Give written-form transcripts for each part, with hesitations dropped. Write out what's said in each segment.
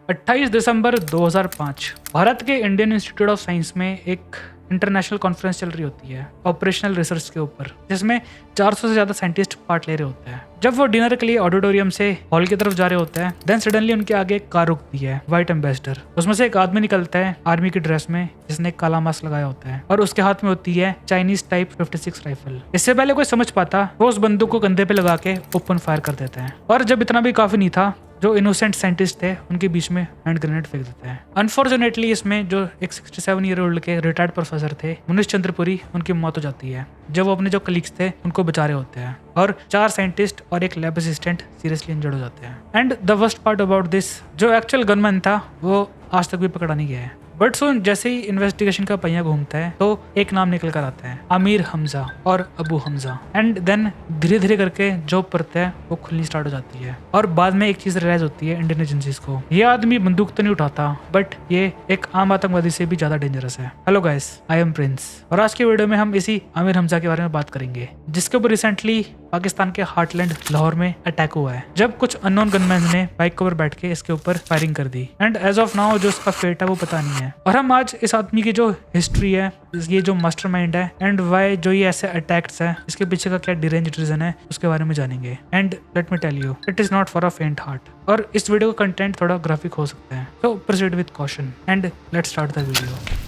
28 दिसंबर 2005 भारत के Indian institute of science में एक इंटरनेशनल कॉन्फ्रेंस चल रही होती है ऑपरेशनल रिसर्च के ऊपर, जिसमें 400 से ज्यादा साइंटिस्ट पार्ट ले रहे होते हैं। जब वो डिनर के लिए ऑडिटोरियम से हॉल की तरफ जा रहे होते हैं, देन सडनली उनके आगे एक कार रुकती है, व्हाइट एम्बेसडर। उसमें से एक आदमी निकलता है आर्मी की ड्रेस में, जिसने एक काला मास्क लगाया होता है और उसके हाथ में होती है चाइनीज टाइप 56 राइफल। इससे पहले कोई समझ पाता, वो उस बंदूक को कंधे पे लगा के ओपन फायर कर देते हैं। और जब इतना भी काफी नहीं था, जो इनोसेंट साइंटिस्ट थे उनके बीच में हैंड ग्रेनेड फेंक देते हैं। अनफॉर्चुनेटली इसमें जो एक 67 ईयर ओल्ड के रिटायर्ड प्रोफेसर थे मनीष चंद्रपुरी, उनकी मौत हो जाती है जब वो अपने जो कलीग्स थे उनको बचा रहे होते हैं, और 4 साइंटिस्ट और एक लैब असिस्टेंट सीरियसली इंजर्ड हो जाते हैं। And the worst part about this, जो एक्चुअल गनमैन था वो आज तक भी पकड़ा नहीं गया है। बट सुन, जैसे ही इन्वेस्टिगेशन का पहिया घूमता है तो एक नाम निकल कर आता है, आमिर हमजा और अबू हमजा। एंड देन धीरे धीरे करके जो परत है वो खुलनी स्टार्ट हो जाती है, और बाद में एक चीज रियलाइज होती है इंडियन एजेंसीज को, ये आदमी बंदूक तो नहीं उठाता, बट ये एक आम आतंकवादी से भी ज्यादा डेंजरस है। Hello guys, I am Prince, और आज के वीडियो में हम इसी आमिर हमजा के बारे में बात करेंगे, जिसके ऊपर रिसेंटली पाकिस्तान के हार्टलैंड लाहौर में अटैक हुआ है, जब कुछ अननोन गनमैन ने बाइक के ऊपर बैठ के इसके ऊपर फायरिंग कर दी। एंड एज ऑफ नाउ जो उसका फेट है वो पता नहीं है। और हम आज इस आदमी की जो हिस्ट्री है, ये जो मास्टरमाइंड है, एंड वाई जो ये ऐसे अटैक्स है, इसके पीछे का क्या डिरेंज्ड रीजन है, उसके बारे में जानेंगे। And let me tell you, it is not for a faint heart. और इस वीडियो का कंटेंट थोड़ा ग्राफिक हो सकता है, तो proceed with caution and let's start the video.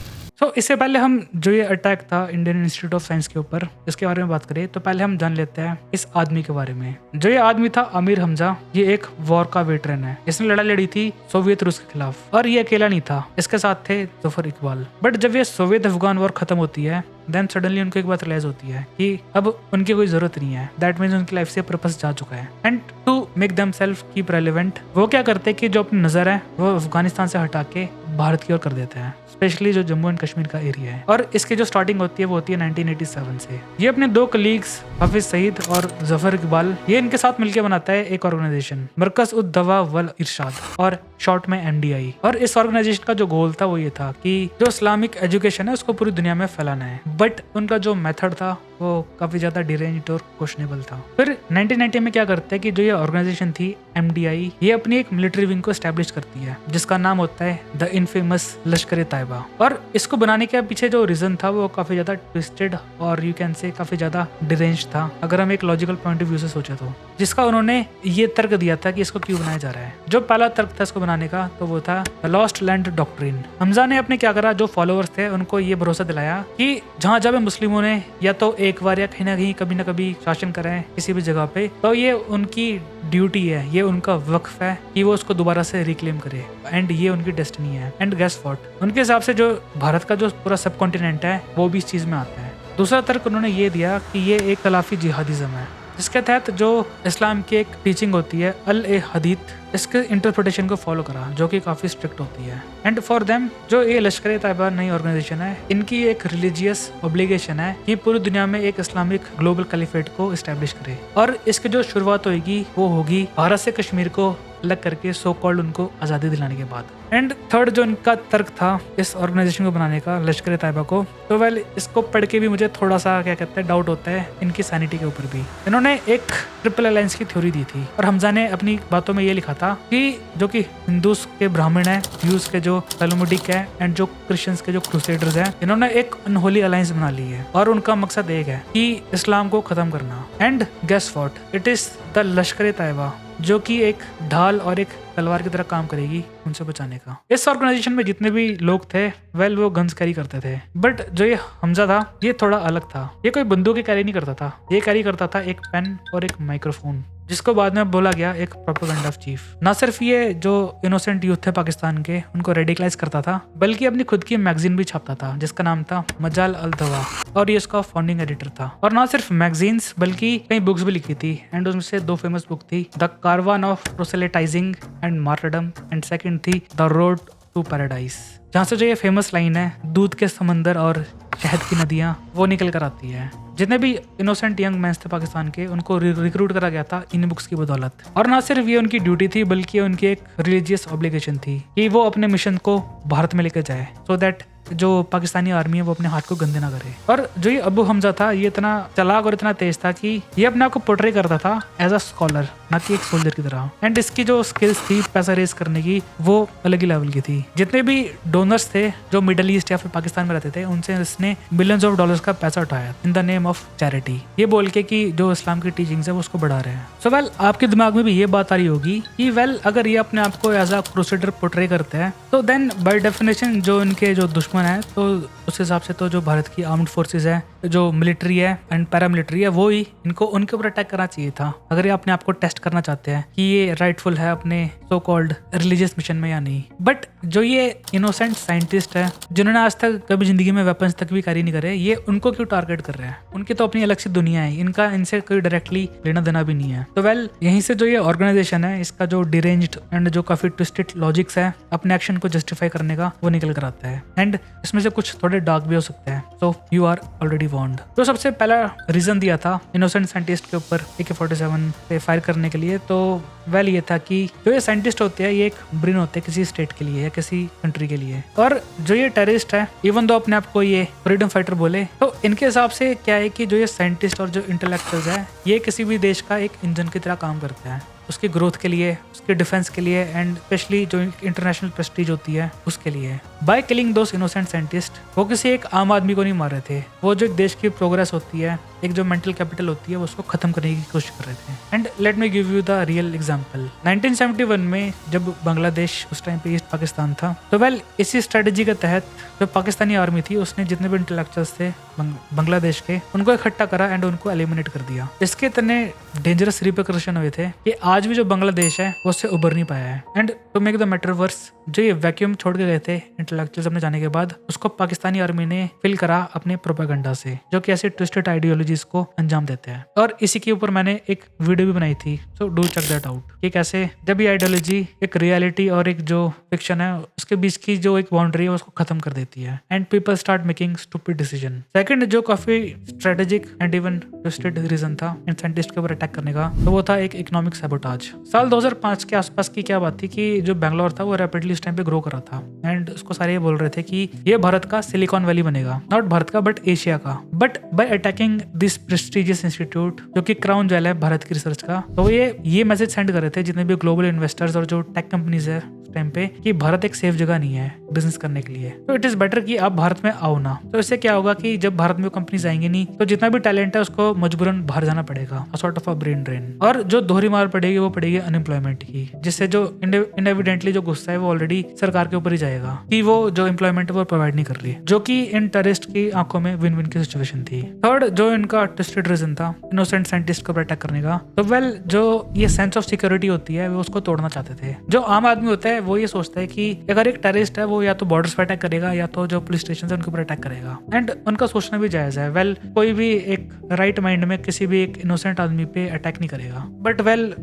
इससे पहले हम जो ये अटैक था इंडियन इंस्टीट्यूट ऑफ साइंस के ऊपर, इसके बारे में बात करें तो पहले हम जान लेते हैं इस आदमी के बारे में। जो ये आदमी था आमिर हमजा, ये एक वॉर का वेटरन है। इसने लड़ाई लड़ी थी सोवियत रूस के खिलाफ, और ये अकेला नहीं था, इसके साथ थे जफर इकबाल। बट जब ये सोवियत अफगान वॉर खत्म होती है, देन सडनली उनको एक बात रियलाइज होती है कि अब उनकी कोई जरूरत नहीं है। दैट मीन्स उनकी लाइफ से पर्पस जा चुका है। And to make them self keep relevant, वो क्या करते हैं कि जो अपनी नजर है वो अफगानिस्तान से हटा के भारत की ओर कर देते हैं, स्पेशली जो जम्मू एंड कश्मीर का एरिया है। और इसकी जो स्टार्टिंग होती है वो होती है 1987 से। ये अपने 2 कलीग्स हाफिज सईद और जफर इकबाल, ये इनके साथ मिलकर बनाता है एक ऑर्गेनाइजेशन, मरकज उद दवा वल इरशाद, और शॉर्ट में MDI। और इस ऑर्गेनाइजेशन का जो गोल था वो ये था कि जो इस्लामिक एजुकेशन है उसको पूरी दुनिया में फैलाना है। बट उनका जो मेथड था वो काफी ज्यादा डिरेंज्ड और क्वेश्चनेबल था। फिर 1990 में क्या करते हैं कि जो ये ऑर्गेनाइजेशन थी MDI, ये अपनी एक मिलिट्री विंग को एस्टेब्लिश करती है, जिसका नाम होता है द इनफेमस लश्कर तैयबा। और इसको बनाने के पीछे जो रीजन था वो काफी ज्यादा ट्विस्टेड और यू कैन से काफी ज्यादा डिरेंज्ड था, अगर हम एक लॉजिकल पॉइंट ऑफ व्यू से सोचे तो। जिसका उन्होंने ये तर्क दिया था कि इसको क्यों बनाया जा रहा है। जो पहला तर्क था इसको बनाने का, तो वो था the lost land doctrine. Hamza ने अपने क्या करा, जो फॉलोअर्स थे उनको ये भरोसा दिलाया कि जहाँ जब मुस्लिमों ने या तो एक बार या कहीं ना कहीं कभी ना कभी शासन करा है किसी भी जगह पे, तो ये उनकी ड्यूटी है, ये उनका वक्फ है कि वो उसको दोबारा से रिक्लेम करे, एंड ये उनकी डेस्टिनी है। एंड गेस व्हाट, उनके हिसाब से जो भारत का जो पूरा सब कॉन्टिनेंट है वो भी इस चीज में आता है। दूसरा तर्क उन्होंने ये दिया कि ये एक खिलाफी जिहादिज्म है, जिसके तहत जो इस्लाम की एक टीचिंग होती है अल ए हदीथ, इसके इंटरप्रिटेशन को फॉलो करा, जो कि काफी स्ट्रिक्ट होती है। एंड फॉर देम जो ये लश्कर तैयबा नई ऑर्गेनाइजेशन है, इनकी एक रिलीजियस ऑब्लिगेशन है कि पूरी दुनिया में एक इस्लामिक ग्लोबल कैलिफेट को एस्टेब्लिश करे। और इसकी जो शुरुआत होगी वो होगी भारत से कश्मीर को अलग करके, सो कॉल्ड उनको आज़ादी दिलाने के बाद। एंड थर्ड जो इनका तर्क था इस ऑर्गेनाइजेशन को बनाने का, लश्कर तैयबा को, तो वेल इसको पढ़ के भी मुझे थोड़ा सा क्या कहते हैं डाउट होता है इनकी सैनिटी के ऊपर भी। इन्होंने एक ट्रिपल अलायंस की थ्योरी दी थी, और हमजा ने अपनी बातों में ये लिखा था कि जो कि हिंदूज के ब्राह्मण है, ज्यूज के जो तलमुडिक है, एंड जो क्रिश्चियंस के जो क्रूसेडर्स हैं, इन्होंने एक अनहोली अलायंस बना ली है, और उनका मकसद एक है कि इस्लाम को खत्म करना। And guess what, it is the Lashkar Taiba, जो कि एक ढाल और एक तलवार की तरह काम करेगी उनसे बचाने का। इस ऑर्गेनाइजेशन में जितने भी लोग थे वेल वो गन्स कैरी करते थे, बट जो ये हमजा था ये थोड़ा अलग था। ये कोई बंदूक कैरी नहीं करता था, ये कैरी करता था एक पेन और एक माइक्रोफोन, जिसको बाद में बोला गया एक प्रोपेगेंडा चीफ। ना सिर्फ ये जो इनोसेंट यूथ थे पाकिस्तान के उनको रेडिकलाइज करता था, बल्कि अपनी खुद की मैगजीन भी छापता था, जिसका नाम था मजाल अल दवा, और ये इसका फाउंडिंग एडिटर था। और ना सिर्फ मैगजीन्स बल्कि कई बुक्स भी लिखी थी, एंड उसमें से 2 फेमस बुक थी, the caravan of proselytizing and martyrdom, and second थी द रोड टू पैराडाइज, जहाँ से जो ये फेमस लाइन है, दूध के समंदर और शहद की नदियाँ, वो निकल कर आती है। जितने भी इनोसेंट यंग मैंस थे पाकिस्तान के, उनको रिक्रूट करा गया था इन बुक्स की बदौलत। और ना सिर्फ ये उनकी ड्यूटी थी, बल्कि उनकी एक रिलीजियस ऑब्लिगेशन थी कि वो अपने मिशन को भारत में लेकर जाए, सो दैट जो पाकिस्तानी आर्मी है वो अपने हाथ को गंदे ना करे। और जो ये अबू हमजा था ये इतना चालाक और इतना तेज था कि ये अपने आप को पोर्ट्रे करता था एज अ स्कॉलर, ना कि एक सोल्जर की तरह। एंड इसकी जो स्किल्स थी पैसा रेज करने की वो अलग ही लेवल की थी। जितने भी डोनर्स थे जो मिडल ईस्ट या फिर पाकिस्तान में रहते थे उनसे इसने बिलियंस ऑफ डॉलर्स का पैसा उठाया in the name of charity, ये बोल के कि जो इस्लाम की टीचिंग्स है वो उसको बढ़ा रहे हैं। सो वेल आपके दिमाग में भी ये बात आ रही होगी कि वेल अगर ये अपने आप को एज अ क्रूसेडर पोर्ट्रे करते हैं तो देन बाय डेफिनेशन जो इनके जो दुश्मन है तो उस हिसाब से तो जो भारत की आर्म्ड फोर्सेस है, जो मिलिट्री है एंड पैरामिलिट्री है, वो ही इनको उनके ऊपर अटैक करना चाहिए था अगर ये अपने आप को टेस्ट करना चाहते हैं कि ये राइटफुल है अपने सो कॉल्ड रिलीजियस मिशन में या नहीं। बट जो ये इनोसेंट साइंटिस्ट है जिन्होंने आज तक कभी जिंदगी में वेपन्स तक भी कैरी नहीं करे, ये उनको क्यों टारगेट कर रहे हैं? उनकी तो अपनी अलग सी दुनिया है, इनका इनसे कोई डायरेक्टली लेना देना भी नहीं है। तो वेल यहीं से जो ये ऑर्गेनाइजेशन है इसका जो डिरेंज्ड एंड जो काफी ट्विस्टेड लॉजिक्स है अपने एक्शन को जस्टिफाई करने का वो निकल कर आता है। एंड इसमें से कुछ थोड़े डार्क भी हो सकते हैं, so you are already warned. तो सबसे पहला रीजन दिया था इनोसेंट साइंटिस्ट के ऊपर AK-47 पे फायर करने के लिए, तो वेल ये था कि जो ये साइंटिस्ट होते हैं ये एक ब्रेन होते हैं किसी स्टेट के लिए या किसी कंट्री के लिए। और जो ये टेररिस्ट है इवन दो अपने आप को ये फ्रीडम फाइटर बोले, तो इनके हिसाब से क्या है कि जो ये साइंटिस्ट और जो इंटेलेक्चुअल्स है ये किसी भी देश का एक इंजन की तरह काम करते हैं, उसकी ग्रोथ के लिए, उसके डिफेंस के लिए एंड स्पेशली जो इंटरनेशनल प्रेस्टीज होती है उसके लिए। By killing those innocent scientist वो किसी एक आम आदमी को नहीं मार रहे थे, वो जो एक देश की प्रोग्रेस होती है, एक जो मेंटल कैपिटल होती है उसको खत्म करने की कोशिश कर रहे थे। And let me give you the real example. 1971 में जब बांग्लादेश उस टाइम पे ईस्ट पाकिस्तान था, तो वेल इसी स्ट्रेटेजी के तहत जो पाकिस्तानी आर्मी थी उसने जितने भी इंटेलेक्चुअल्स थे बांग्लादेश के उनको इकट्ठा करा एंड उनको एलिमिनेट कर दिया। इसके इतने डेंजरस रिपरकशन हुए थे कि आज भी जो बांग्लादेश है वो उससे उबर नहीं पाया है। And to make the matter worse, जो ये वैक्यूम छोड़ के गए थे इंटेलेक्चुअल्स अपने जाने के बाद, उसको पाकिस्तानी आर्मी ने फिल करा अपने प्रोपेगेंडा से, जो कि ऐसे ट्विस्टेड आइडियोलॉजीज को अंजाम देते हैं। और इसी के ऊपर मैंने एक वीडियो भी बनाई थी, so do check that out, कि कैसे जब ये आइडियोलॉजी एक रियलिटी और एक जो फिक्शन है उसके बीच की जो एक बाउंड्री है उसको खत्म कर देती है and people start making stupid decision. Second जो काफी strategic and even twisted reason था इन साइंटिस्ट के ऊपर अटैक करने का, तो वो था एक इकोनॉमिक सैबोटाज। साल 2005 के आसपास की क्या बात थी कि जो बैंगलोर था वो रैपिडली उस टाइम पे ग्रो कर रहा था एंड उसको सारे ये बोल रहे थे कि ये भारत का सिलिकॉन वैली बनेगा, नॉट भारत का बट एशिया का। But by attacking this prestigious institute जो कि क्राउन ज्वेल है भारत की रिसर्च का, तो ये मैसेज सेंड कर रहे थे जितने भी ग्लोबल इन्वेस्टर्स और जो टेक कंपनीज है टाइम पे कि भारत एक सेफ जगह नहीं है बिजनेस करने के लिए, तो इट इज बेटर कि आप भारत में आओ ना। तो इससे क्या होगा कि जब भारत में कंपनीज आएंगे नहीं तो जितना भी टैलेंट है उसको मजबूरन बाहर जाना पड़ेगा, sort of a brain drain. और जो दोहरी मार पड़ेगी वो पड़ेगी अनएम्प्लॉयमेंट की, जिससे जो इनएविडेंटली जो गुस्सा है वो ऑलरेडी सरकार के ऊपर ही जाएगा कि वो जो एम्प्लॉयमेंट है वो प्रोवाइड नहीं कर रही, जो कि इन टेररिस्ट की आंखों में विन विन की सिचुएशन थी। थर्ड जो इनका ट्विस्टेड रीजन था इनोसेंट साइंटिस्ट को अटैक करने का, तो वेल जो ये सेंस ऑफ सिक्योरिटी होती है वो उसको तोड़ना चाहते थे। जो आम आदमी होता है वो ये सोचता है कि अगर एक टेररिस्ट है वो या तो बॉर्डर्स पे अटैक करेगा या तो जो पुलिस स्टेशन है उनके ऊपर अटैक करेगा, एंड उनका सोचना भी जायज है। वेल कोई भी एक राइट माइंड में किसी भी एक इनोसेंट आदमी पे अटैक नहीं करेगा, बट वेल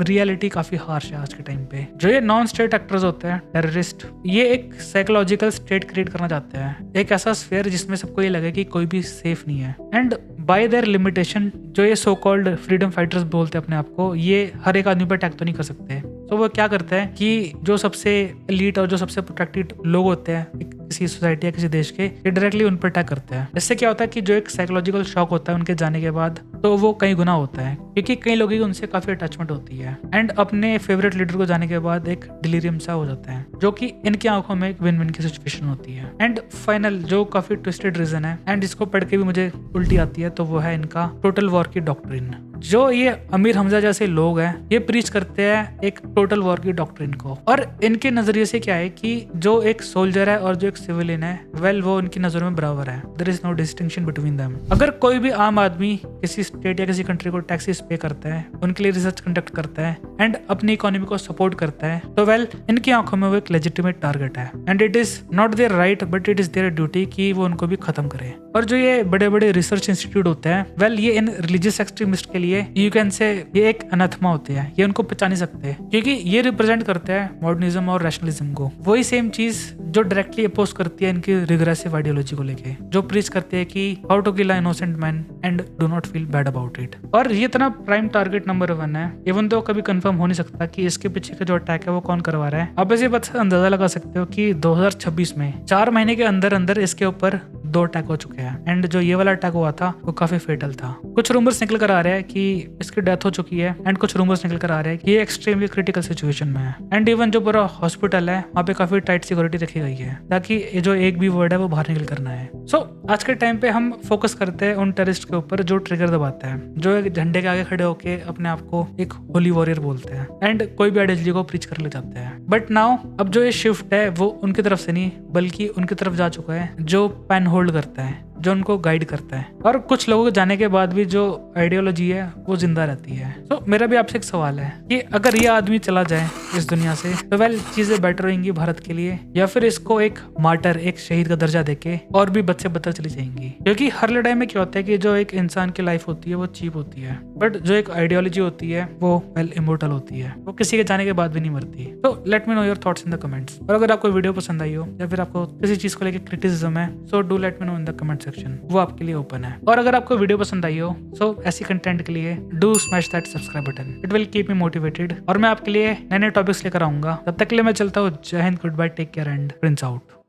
रियलिटी काफी हार्श है आज के टाइम पे। जो ये नॉन स्टेट एक्टर्स होते हैं टेररिस्ट, ये एक साइकोलॉजिकल स्टेट क्रिएट करना चाहते हैं, एक ऐसा स्फीयर जिसमें सबको ये लगे कि कोई भी सेफ नहीं है। एंड बाय देयर लिमिटेशन जो ये सो कॉल्ड फ्रीडम फाइटर्स बोलते हैं अपने आप को, ये हर एक आदमी पर अटैक तो नहीं कर सकते। तो वो क्या करते हैं कि जो सबसे एलीट और जो सबसे प्रोटेक्टेड लोग होते हैं किसी सोसाइटी या किसी देश के, ये डायरेक्टली उन पर अटैक करते हैं। इससे क्या होता है कि जो एक साइकोलॉजिकल शॉक होता है उनके जाने के बाद, तो वो कई गुना होता है क्योंकि कई लोगों की उनसे काफी अटैचमेंट होती है एंड अपने फेवरेट लीडर को जाने के बाद एक डिलीरियम सा हो जाता है, जो कि इनकी आंखों में एक विन विन की सिचुएशन होती है। एंड फाइनल जो काफी ट्विस्टेड रीजन है एंड इसको पढ़ के भी मुझे उल्टी आती है, तो वो है इनका टोटल वॉर की डॉक्ट्रिन। जो ये अमीर हमजा जैसे लोग हैं ये प्रीच करते हैं एक टोटल वॉर की डॉक्ट्रिन को, और इनके नजरिए से क्या है कि जो एक सोल्जर है और जो एक सिविलियन है, वेल वो उनकी नजरों में बराबर है, there is no distinction between them. अगर कोई भी आम आदमी किसी स्टेट या किसी कंट्री को टैक्सेस पे करता है, उनके लिए रिसर्च कंडक्ट करता है एंड अपनी इकोनॉमी को सपोर्ट करता है, तो वेल इनकी आंखों में वो एक लेजिटिमेट टारगेट है and it is not their right but it is their duty कि वो उनको भी खत्म करे। और जो ये बड़े बड़े रिसर्च इंस्टीट्यूट होते हैं, वेल ये इन रिलीजियस एक्सट्रीमिस्ट के लिए यू कैन से ये एक अनाथमा होते हैं, ये उनको पहचान नहीं सकते क्योंकि ये रिप्रेजेंट करते हैं मॉडर्निज्म और रैशनलिज्म को, वही सेम चीज जो डायरेक्टली अपोज करती है इनकी रिग्रेसिव आइडियोलॉजी को लेके, जो प्रीच करते हैं कि how to kill a innocent man and do not feel bad bad about it. और ये इतना प्राइम टारगेट नंबर 1 है, इवन तो कभी कंफर्म हो नहीं सकता कि इसके पीछे का जो अटैक है वो कौन करवा रहा है। आप इसी बात से अंदाजा लगा सकते हो कि 2026 में 4 महीने के अंदर अंदर इसके ऊपर 2 अटैक हो चुके हैं। एंड जो ये वाला अटैक हुआ था वो काफी फेटल था। कुछ रूमर्स निकल कर आ रहे हैं कि इसकी डेथ हो चुकी है, एंड कुछ रूमर्स निकल कर आ रहे हैं कि ये एक्सट्रीमली क्रिटिकल सिचुएशन में है। एंड इवन जो पूरा हॉस्पिटल है वहाँ पे काफी टाइट सिक्योरिटी रखी गई है ताकि ये जो एक भी वर्ड है वो बाहर निकल करना है। सो आज के टाइम पे हम फोकस करते हैं उन टेररिस्ट के ऊपर जो ट्रिगर दबाते हैं, जो एक झंडे के आगे खड़े होके अपने आप को एक होली वॉरियर बोलते हैं एंड कोई भी आइडियोलॉजी को प्रीच कर ले जाते हैं। बट नाउ अब जो ये शिफ्ट है वो उनकी तरफ से नहीं बल्कि उनकी तरफ जा चुका है जो पेन होल्ड करता है, जो उनको गाइड करता है। और कुछ लोगों के जाने के बाद भी जो आइडियोलॉजी है वो जिंदा रहती है। तो मेरा भी आपसे एक सवाल है कि अगर ये आदमी चला जाए इस दुनिया से तो वेल चीजें बेटर होंगी भारत के लिए, या फिर इसको एक मार्टर, एक शहीद का दर्जा देके और भी बच्चे बदतर चली जाएंगी। क्योंकि हर लड़ाई में क्या होता है कि जो एक इंसान की लाइफ होती है वो चीप होती है, बट जो एक आइडियोलॉजी होती है वो वेल इमोर्टल होती है, वो किसी के जाने के बाद भी नहीं मरती। तो let me know your thoughts in the comments. और अगर आपको वीडियो पसंद आई हो या फिर आपको किसी चीज को लेकर क्रिटिसिज्म है, so do let me know in the comment section, वो आपके लिए ओपन है। और अगर आपको वीडियो पसंद आई हो सो ऐसी कंटेंट के लिए do smash that subscribe button, it will keep me motivated. और मैं आपके लिए नए नए टॉपिक्स लेकर आऊंगा। तब तक के लिए मैं चलता हूँ। जय Hind, goodbye, take care and Prince out.